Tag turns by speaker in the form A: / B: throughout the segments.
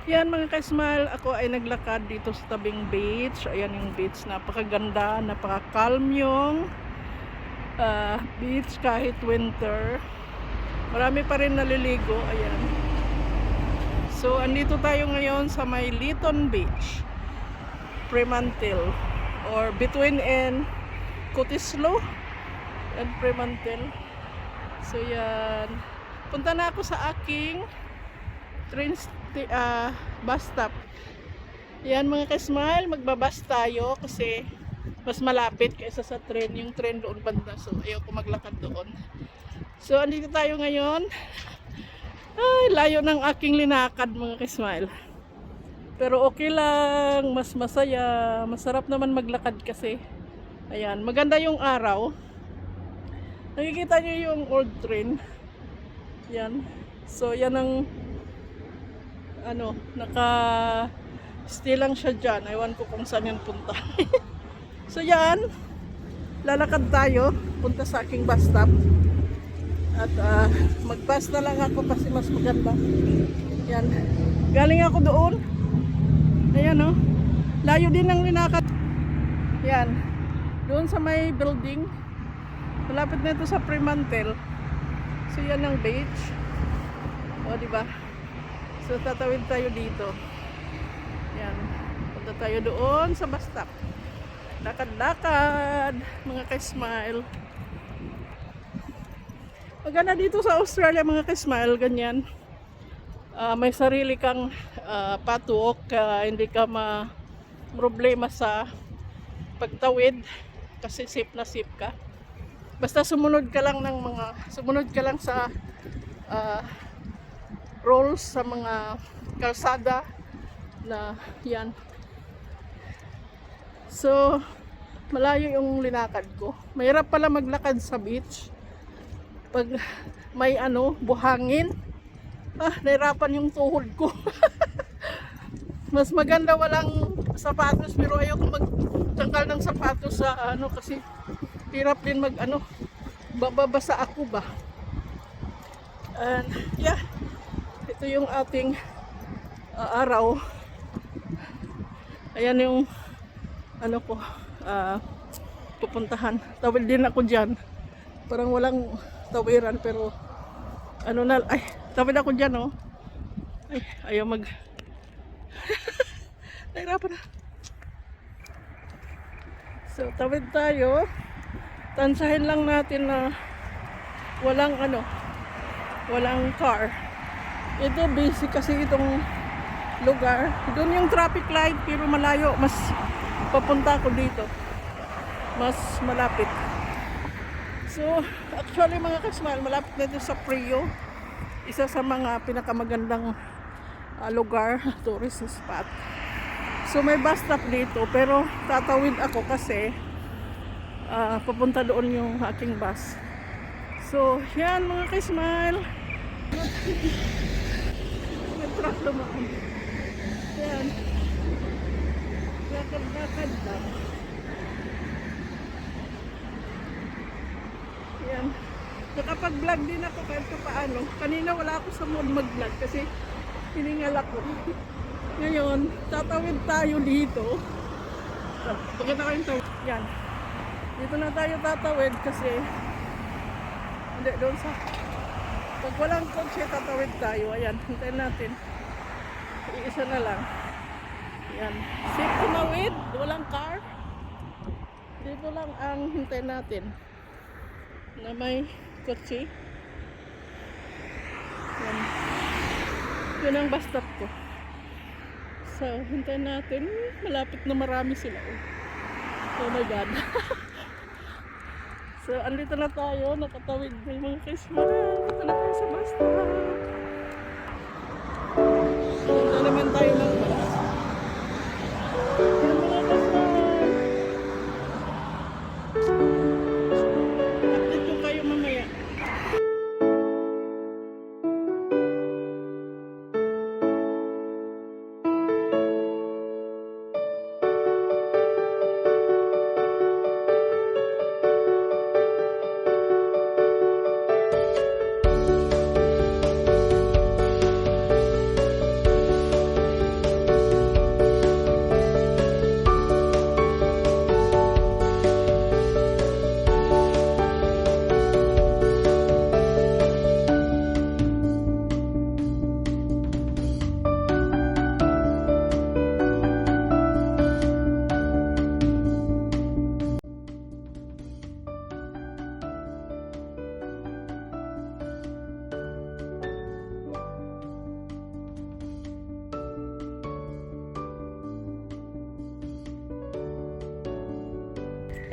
A: Yan mga ka-smile, ako ay naglakad dito sa tabing beach. Ayan yung beach, napakaganda, napaka-calm yung beach kahit winter. Marami pa rin naliligo, ayan. So, andito tayo ngayon sa may Lytton Beach, Fremantle, or between in Cotislo and Fremantle. So, yan. Punta na ako sa aking bus stop. Yan mga ka-smile, magbabas tayo kasi mas malapit kaysa sa train. Yung train doon banda, so ayaw ko maglakad doon. So andito tayo ngayon. Ay, layo ng aking linakad mga ka-smile, pero okay lang, mas masaya, masarap naman maglakad kasi ayan, maganda yung araw. Nakikita nyo yung old train yan. So yan ang naka stay lang siya dyan. Ewan ko kung saan yan punta. So yan, lalakad tayo punta sa aking bus stop. At mag-bus na lang ako kasi mas maganda. Yan, galing ako doon. Ayan o, layo din ng linakad. Yan, doon sa may building, malapit na ito sa Fremantle. So yan ang beach. O diba? So tatawid tayo dito. Yan, punta tayo doon sa bus stop. Lakad-lakad mga ka-smile. Maganda dito sa Australia mga ka-smile, ganyan. May sarili kang patwalk, hindi ka problema sa pagtawid kasi safe na safe ka. Basta sumunod ka lang sa rules sa mga kalsada na yan. So malayo yung linakad ko. Mahirap pala maglakad sa beach pag may buhangin. Nahirapan yung tuhod ko. Mas maganda walang sapatos, pero ayoko magtanggal ng sapatos sa kasi hirap din babasa ako ba. And yeah, ito yung ating araw. Ayan yung pupuntahan. Tawid din ako dyan. Parang walang tawiran, pero tawid ako dyan oh. Ay, ayaw nahirapan na. So tawid tayo. Tansahin lang natin na walang car. Ito busy kasi itong lugar. Doon yung traffic light, pero malayo. Mas papunta ko dito, mas malapit. So actually mga ka-smile, malapit na ito sa Prio, isa sa mga pinakamagandang lugar, tourist spot. So may bus stop dito, pero tatawid ako kasi papunta doon yung aking bus. So yan mga ka-smile. May truck naman. Yan, lakad lang. Yan, nakapag-vlog din ako kahit paano. Kanina wala ako sa mood mag-vlog kasi hiningal ako. Ngayon tatawid tayo dito. Pagkita kayong tawid. Yan, dito na tayo tatawid kasi hindi doon sa pag walang kotse tatawid tayo. Ayan, hintayin natin, iisa na lang. Yan, safe tumawid, walang car. Dito lang ang hintayin natin na may kotse. Yan, yun ang bus stop ko. So hintayin natin, malapit na, marami sila. Oh my god. So andito na tayo, nakatawid na yung mga ka-smile. Dito na tayo sa bus stop. Punta naman tayo ng bus. Yan mga ka-smile, update ko kayo mamaya.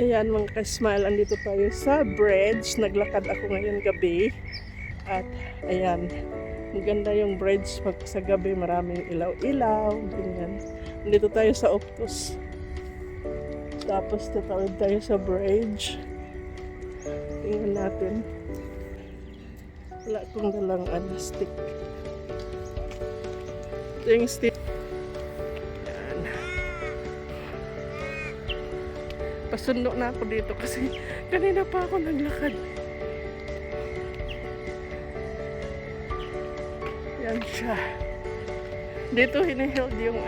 A: Ayan mga ka-smile, andito tayo sa bridge. Naglakad ako ngayon gabi. At ayan, maganda yung bridge pag sa gabi, maraming ilaw-ilaw. Ganyan. Andito tayo sa Optus. Tapos tatawid tayo sa bridge. Tingnan natin. Wala akong dalang stick. Ito yung stick. Ayan. Pasundo na ako dito kasi kanina pa ako naglakad. Yan siya. Dito hiniheld yung